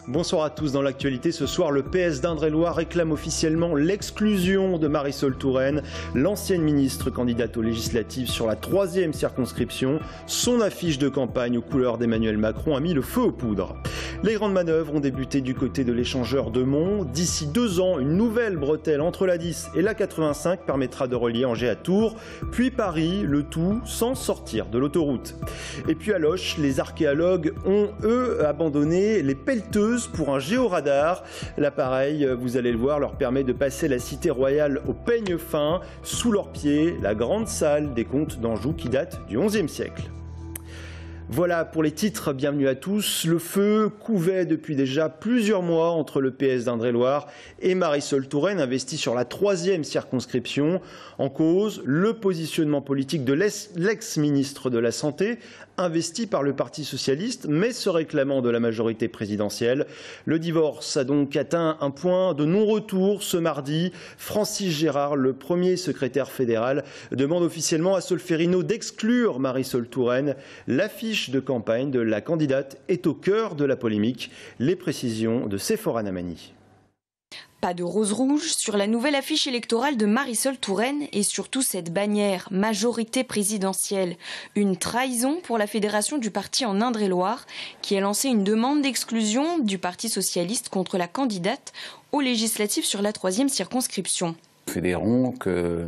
Bonsoir à tous. Dans l'actualité ce soir, le PS d'Indre-et-Loire réclame officiellement l'exclusion de Marisol Touraine, l'ancienne ministre candidate aux législatives sur la 3e circonscription. Son affiche de campagne aux couleurs d'Emmanuel Macron a mis le feu aux poudres. Les grandes manœuvres ont débuté du côté de l'échangeur de Mont. D'ici 2 ans, une nouvelle bretelle entre la 10 et la 85 permettra de relier Angers à Tours, puis Paris, le tout sans sortir de l'autoroute. Et puis à Loches, les archéologues ont, eux, abandonné les pelleteuses pour un géoradar. L'appareil, vous allez le voir, leur permet de passer la cité royale au peigne fin. Sous leurs pieds, la grande salle des comtes d'Anjou qui date du XIe siècle. Voilà pour les titres, bienvenue à tous. Le feu couvait depuis déjà plusieurs mois entre le PS d'Indre-et-Loire et Marisol Touraine, investie sur la 3e circonscription. En cause, le positionnement politique de l'ex-ministre de la Santé, investi par le Parti socialiste, mais se réclamant de la majorité présidentielle. Le divorce a donc atteint un point de non-retour ce mardi. Francis Gérard, le premier secrétaire fédéral, demande officiellement à Solferino d'exclure Marisol Touraine. L'affiche de campagne de la candidate est au cœur de la polémique. Les précisions de Séphora Namani. Pas de rose rouge sur la nouvelle affiche électorale de Marisol Touraine et surtout cette bannière majorité présidentielle. Une trahison pour la fédération du parti en Indre-et-Loire qui a lancé une demande d'exclusion du Parti socialiste contre la candidate aux législatives sur la 3e circonscription. Nous fédérons que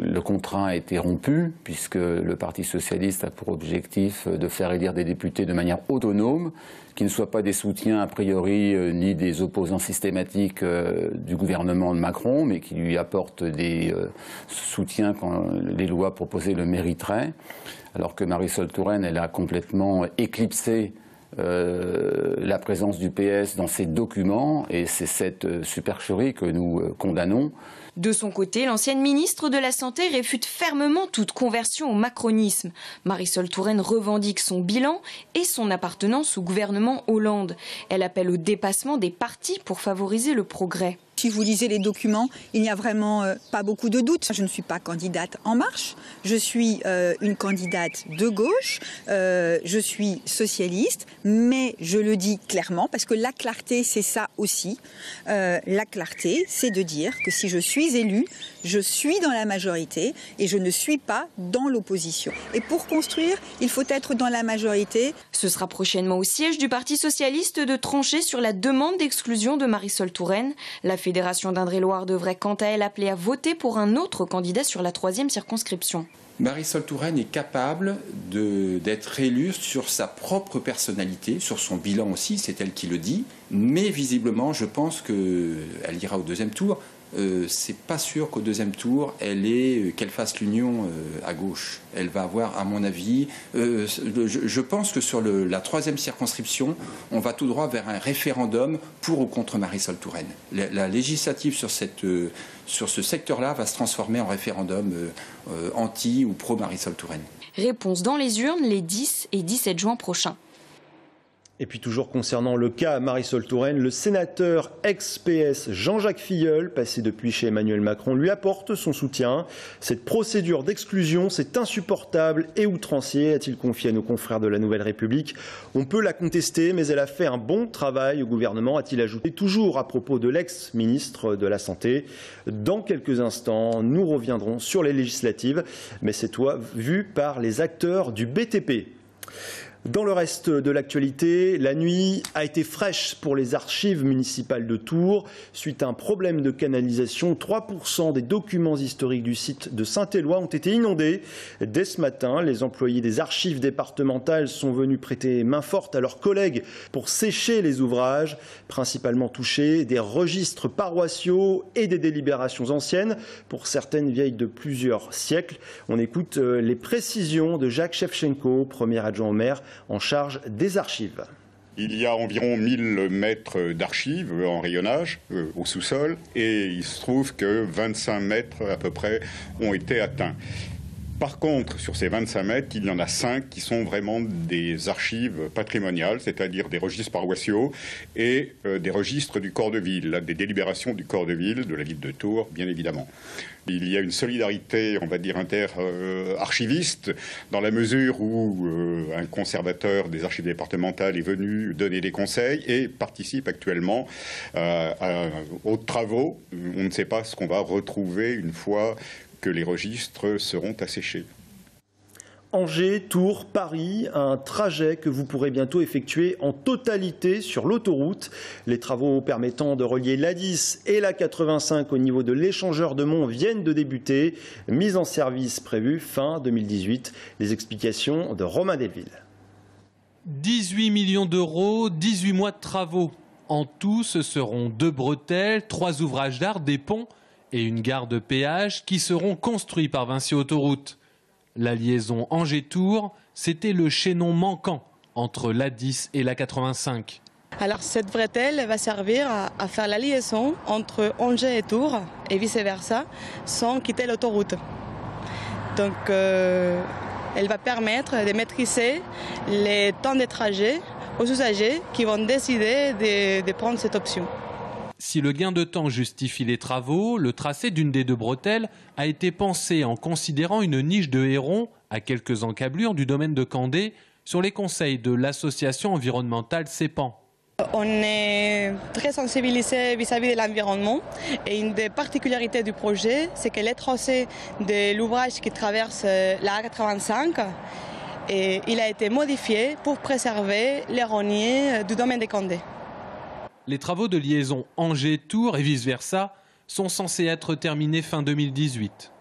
le contrat a été rompu puisque le Parti socialiste a pour objectif de faire élire des députés de manière autonome, qui ne soient pas des soutiens a priori ni des opposants systématiques du gouvernement de Macron, mais qui lui apportent des soutiens quand les lois proposées le mériteraient. Alors que Marisol Touraine, elle a complètement éclipsé la présence du PS dans ces documents, et c'est cette supercherie que nous condamnons. De son côté, l'ancienne ministre de la Santé réfute fermement toute conversion au macronisme. Marisol Touraine revendique son bilan et son appartenance au gouvernement Hollande. Elle appelle au dépassement des partis pour favoriser le progrès. Si vous lisez les documents, il n'y a vraiment pas beaucoup de doutes. Je ne suis pas candidate En Marche, je suis une candidate de gauche, je suis socialiste, mais je le dis clairement parce que la clarté, c'est ça aussi. La clarté, c'est de dire que si je suis élue, je suis dans la majorité et je ne suis pas dans l'opposition. Et pour construire, il faut être dans la majorité. Ce sera prochainement au siège du Parti socialiste de trancher sur la demande d'exclusion de Marisol Touraine. La Fédération d'Indre-et-Loire devrait quant à elle appeler à voter pour un autre candidat sur la 3e circonscription. Marisol Touraine est capable d'être élue sur sa propre personnalité, sur son bilan aussi, c'est elle qui le dit. Mais visiblement, je pense qu'elle ira au 2e tour. C'est pas sûr qu'au 2e tour, qu'elle fasse l'union à gauche. Elle va avoir, à mon avis, je pense que sur la 3e circonscription, on va tout droit vers un référendum pour ou contre Marisol Touraine. La législative sur ce secteur-là va se transformer en référendum anti ou pro Marisol Touraine. Réponse dans les urnes les 10 et 17 juin prochains. Et puis toujours concernant le cas Marisol Touraine, le sénateur ex-PS Jean-Jacques Filleul, passé depuis chez Emmanuel Macron, lui apporte son soutien. Cette procédure d'exclusion, c'est insupportable et outrancier, a-t-il confié à nos confrères de la Nouvelle République. On peut la contester, mais elle a fait un bon travail au gouvernement, a-t-il ajouté, toujours à propos de l'ex-ministre de la Santé. Dans quelques instants, nous reviendrons sur les législatives, mais cette fois vue par les acteurs du BTP. Dans le reste de l'actualité, la nuit a été fraîche pour les archives municipales de Tours. Suite à un problème de canalisation, 3% des documents historiques du site de Saint-Éloi ont été inondés. Dès ce matin, les employés des archives départementales sont venus prêter main forte à leurs collègues pour sécher les ouvrages, principalement touchés des registres paroissiaux et des délibérations anciennes, pour certaines vieilles de plusieurs siècles. On écoute les précisions de Jacques Shevchenko, premier adjoint au maire, en charge des archives. Il y a environ 1000 mètres d'archives en rayonnage au sous-sol et il se trouve que 25 mètres à peu près ont été atteints. Par contre, sur ces 25 mètres, il y en a 5 qui sont vraiment des archives patrimoniales, c'est-à-dire des registres paroissiaux et des registres du corps de ville, des délibérations du corps de ville, de la ville de Tours, bien évidemment. Il y a une solidarité, on va dire, inter-archiviste, dans la mesure où un conservateur des archives départementales est venu donner des conseils et participe actuellement aux travaux. On ne sait pas ce qu'on va retrouver une fois que les registres seront asséchés. Angers, Tours, Paris, un trajet que vous pourrez bientôt effectuer en totalité sur l'autoroute. Les travaux permettant de relier l'A10 et la 85 au niveau de l'échangeur de Mont viennent de débuter. Mise en service prévue fin 2018. Les explications de Romain Delville. 18 millions d'euros, 18 mois de travaux. En tout, ce seront 2 bretelles, 3 ouvrages d'art, des ponts et une gare de péage qui seront construits par Vinci Autoroutes. La liaison Angers-Tours, c'était le chaînon manquant entre l'A10 et la 85. Alors cette bretelle va servir à faire la liaison entre Angers et Tours et vice-versa sans quitter l'autoroute. Donc elle va permettre de maîtriser les temps de trajet aux usagers qui vont décider de prendre cette option. Si le gain de temps justifie les travaux, le tracé d'une des 2 bretelles a été pensé en considérant une niche de héron à quelques encablures du domaine de Candé sur les conseils de l'association environnementale CEPAN. On est très sensibilisé vis-à-vis de l'environnement et une des particularités du projet, c'est que les tracés de l'ouvrage qui traverse la A85, et il a été modifié pour préserver les rogniers du domaine de Candé. Les travaux de liaison Angers-Tours et vice-versa sont censés être terminés fin 2018.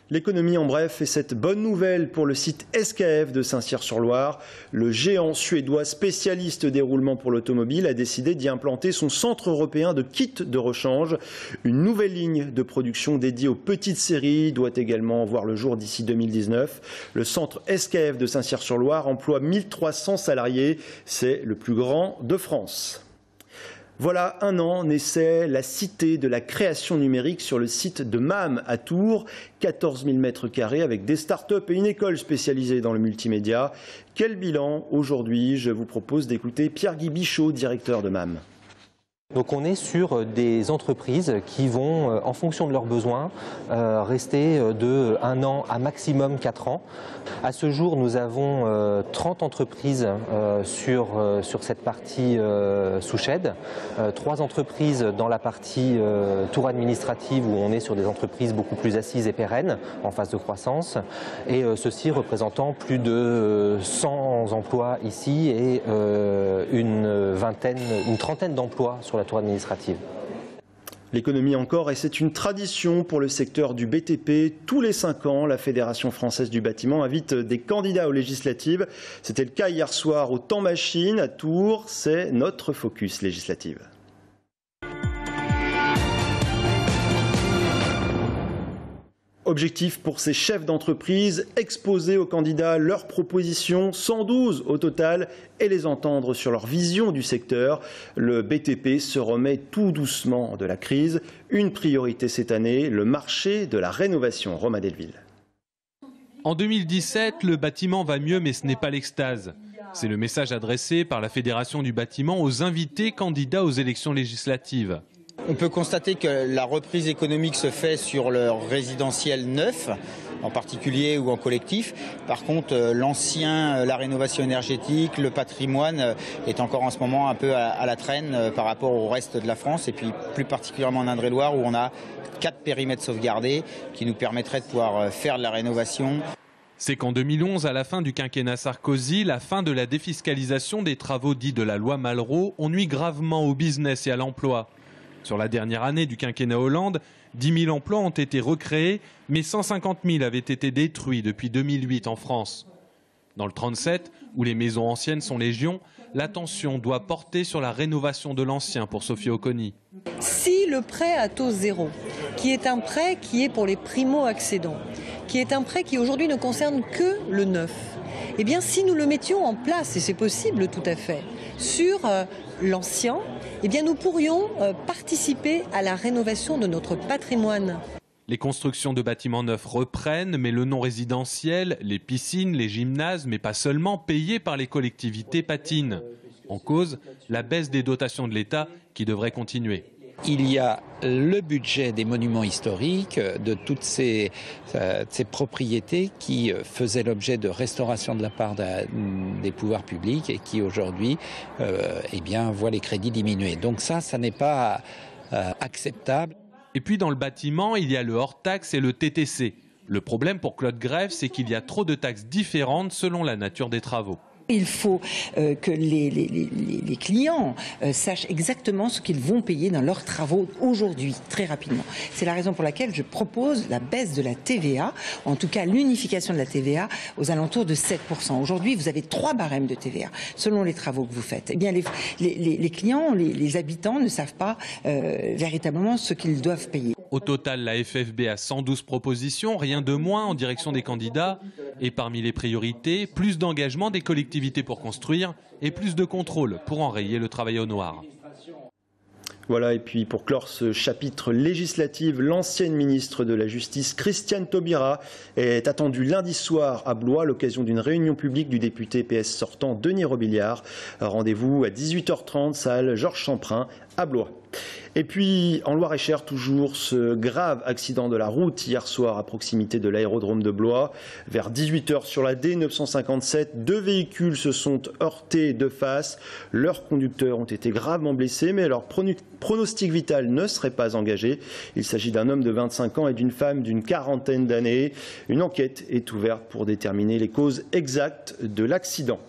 L'économie en bref et cette bonne nouvelle pour le site SKF de Saint-Cyr-sur-Loire. Le géant suédois spécialiste des roulements pour l'automobile a décidé d'y implanter son centre européen de kits de rechange. Une nouvelle ligne de production dédiée aux petites séries doit également voir le jour d'ici 2019. Le centre SKF de Saint-Cyr-sur-Loire emploie 1300 salariés. C'est le plus grand de France. Voilà un an naissait la cité de la création numérique sur le site de MAM à Tours. 14 000 mètres carrés avec des start-up et une école spécialisée dans le multimédia. Quel bilan aujourd'hui? Je vous propose d'écouter Pierre-Guy Bichot, directeur de MAM. Donc on est sur des entreprises qui vont, en fonction de leurs besoins, rester de 1 an à maximum 4 ans. À ce jour, nous avons 30 entreprises sur cette partie Souched, 3 entreprises dans la partie tour administrative où on est sur des entreprises beaucoup plus assises et pérennes, en phase de croissance, et ceci représentant plus de 100 emplois ici et une trentaine d'emplois sur la tour administrative. L'économie encore, et c'est une tradition pour le secteur du BTP. Tous les 5 ans, la Fédération française du bâtiment invite des candidats aux législatives. C'était le cas hier soir au Temps Machine à Tours. C'est notre focus législative. Objectif pour ces chefs d'entreprise, exposer aux candidats leurs propositions, 112 au total, et les entendre sur leur vision du secteur. Le BTP se remet tout doucement de la crise. Une priorité cette année, le marché de la rénovation. Romain Delville. En 2017, le bâtiment va mieux, mais ce n'est pas l'extase. C'est le message adressé par la Fédération du bâtiment aux invités candidats aux élections législatives. On peut constater que la reprise économique se fait sur le résidentiel neuf, en particulier ou en collectif. Par contre, l'ancien, la rénovation énergétique, le patrimoine est encore en ce moment un peu à la traîne par rapport au reste de la France, et puis plus particulièrement en Indre-et-Loire où on a 4 périmètres sauvegardés qui nous permettraient de pouvoir faire de la rénovation. C'est qu'en 2011, à la fin du quinquennat Sarkozy, la fin de la défiscalisation des travaux dits de la loi Malraux ont nui gravement au business et à l'emploi. Sur la dernière année du quinquennat Hollande, 10 000 emplois ont été recréés, mais 150 000 avaient été détruits depuis 2008 en France. Dans le 37, où les maisons anciennes sont légion, l'attention doit porter sur la rénovation de l'ancien pour Sophie Oconi. Si le prêt à taux zéro, qui est un prêt qui est pour les primo-accédants, qui est un prêt qui aujourd'hui ne concerne que le neuf, eh bien si nous le mettions en place, et c'est possible tout à fait, sur l'ancien, eh bien nous pourrions participer à la rénovation de notre patrimoine. Les constructions de bâtiments neufs reprennent, mais le non résidentiel, les piscines, les gymnases, mais pas seulement, payés par les collectivités patinent. En cause, la baisse des dotations de l'État qui devrait continuer. Il y a le budget des monuments historiques, de toutes ces propriétés qui faisaient l'objet de restauration de la part des pouvoirs publics et qui aujourd'hui voient les crédits diminuer. Donc ça n'est pas acceptable. Et puis dans le bâtiment, il y a le hors-taxe et le TTC. Le problème pour Claude Grève, c'est qu'il y a trop de taxes différentes selon la nature des travaux. Il faut que les clients sachent exactement ce qu'ils vont payer dans leurs travaux aujourd'hui, très rapidement. C'est la raison pour laquelle je propose la baisse de la TVA, en tout cas l'unification de la TVA aux alentours de 7%. Aujourd'hui, vous avez 3 barèmes de TVA selon les travaux que vous faites. Eh bien, les clients, les habitants ne savent pas véritablement ce qu'ils doivent payer. Au total, la FFB a 112 propositions, rien de moins en direction des candidats. Et parmi les priorités, plus d'engagement des collectivités pour construire et plus de contrôle pour enrayer le travail au noir. Voilà, et puis pour clore ce chapitre législatif, l'ancienne ministre de la Justice, Christiane Taubira, est attendue lundi soir à Blois à l'occasion d'une réunion publique du député PS sortant Denis Robiliard. Rendez-vous à 18h30, salle Georges Champrin à Blois. Et puis, en Loir-et-Cher, toujours ce grave accident de la route hier soir à proximité de l'aérodrome de Blois. Vers 18h sur la D957, 2 véhicules se sont heurtés de face. Leurs conducteurs ont été gravement blessés, mais leur pronostic vital ne serait pas engagé. Il s'agit d'un homme de 25 ans et d'une femme d'une quarantaine d'années. Une enquête est ouverte pour déterminer les causes exactes de l'accident.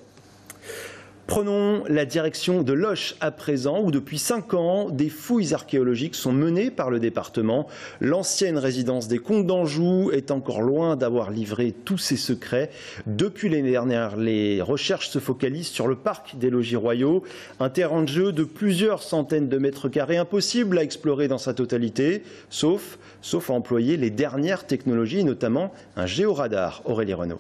Prenons la direction de Loches à présent, où depuis 5 ans, des fouilles archéologiques sont menées par le département. L'ancienne résidence des comtes d'Anjou est encore loin d'avoir livré tous ses secrets. Depuis l'année dernière, les recherches se focalisent sur le parc des logis royaux, un terrain de jeu de plusieurs centaines de mètres carrés, impossible à explorer dans sa totalité, sauf à employer les dernières technologies, notamment un géoradar. Aurélie Renaud.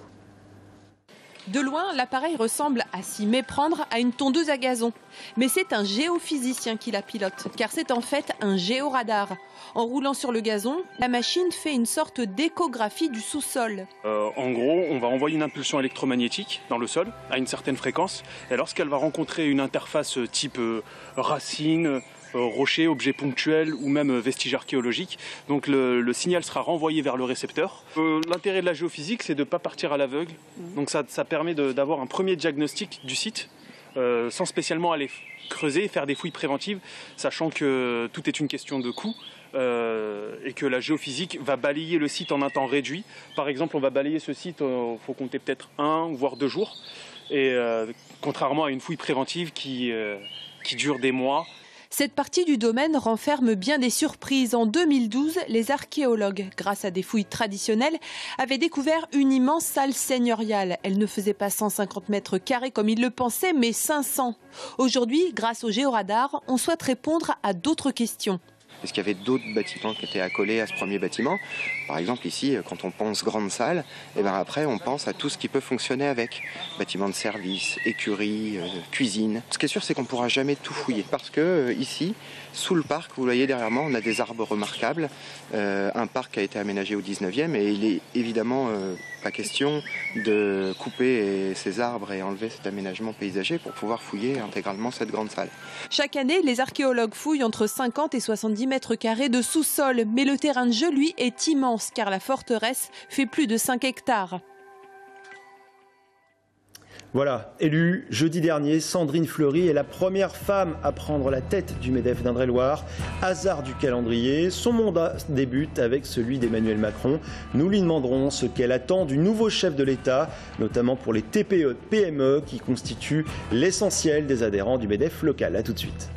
De loin, l'appareil ressemble à s'y méprendre à une tondeuse à gazon. Mais c'est un géophysicien qui la pilote, car c'est en fait un géoradar. En roulant sur le gazon, la machine fait une sorte d'échographie du sous-sol. En gros, on va envoyer une impulsion électromagnétique dans le sol à une certaine fréquence. Et lorsqu'elle va rencontrer une interface type racine, rocher, objet ponctuel ou même vestige archéologique. Donc le signal sera renvoyé vers le récepteur. L'intérêt de la géophysique, c'est de ne pas partir à l'aveugle. Donc ça permet d'avoir un premier diagnostic du site sans spécialement aller creuser et faire des fouilles préventives, sachant que tout est une question de coût. Et que la géophysique va balayer le site en un temps réduit. Par exemple, on va balayer ce site, il faut compter peut-être 1 voire 2 jours. Et contrairement à une fouille préventive qui dure des mois. Cette partie du domaine renferme bien des surprises. En 2012, les archéologues, grâce à des fouilles traditionnelles, avaient découvert une immense salle seigneuriale. Elle ne faisait pas 150 mètres carrés comme ils le pensaient, mais 500. Aujourd'hui, grâce au géoradar, on souhaite répondre à d'autres questions. Est-ce qu'il y avait d'autres bâtiments qui étaient accolés à ce premier bâtiment? Par exemple, ici, quand on pense grande salle, et bien après, on pense à tout ce qui peut fonctionner avec. Bâtiments de service, écurie, cuisine. Ce qui est sûr, c'est qu'on ne pourra jamais tout fouiller. Parce que ici, sous le parc, vous voyez derrière moi, on a des arbres remarquables. Un parc a été aménagé au 19e et il est évidemment pas question de couper ces arbres et enlever cet aménagement paysager pour pouvoir fouiller intégralement cette grande salle. Chaque année, les archéologues fouillent entre 50 et 70 mètres carrés de sous-sol. Mais le terrain de jeu, lui, est immense car la forteresse fait plus de 5 hectares. Voilà, élue jeudi dernier, Sandrine Fleury est la première femme à prendre la tête du MEDEF d'Indre-et-Loire. Hasard du calendrier, son mandat débute avec celui d'Emmanuel Macron. Nous lui demanderons ce qu'elle attend du nouveau chef de l'État, notamment pour les TPE-PME qui constituent l'essentiel des adhérents du MEDEF local. A tout de suite.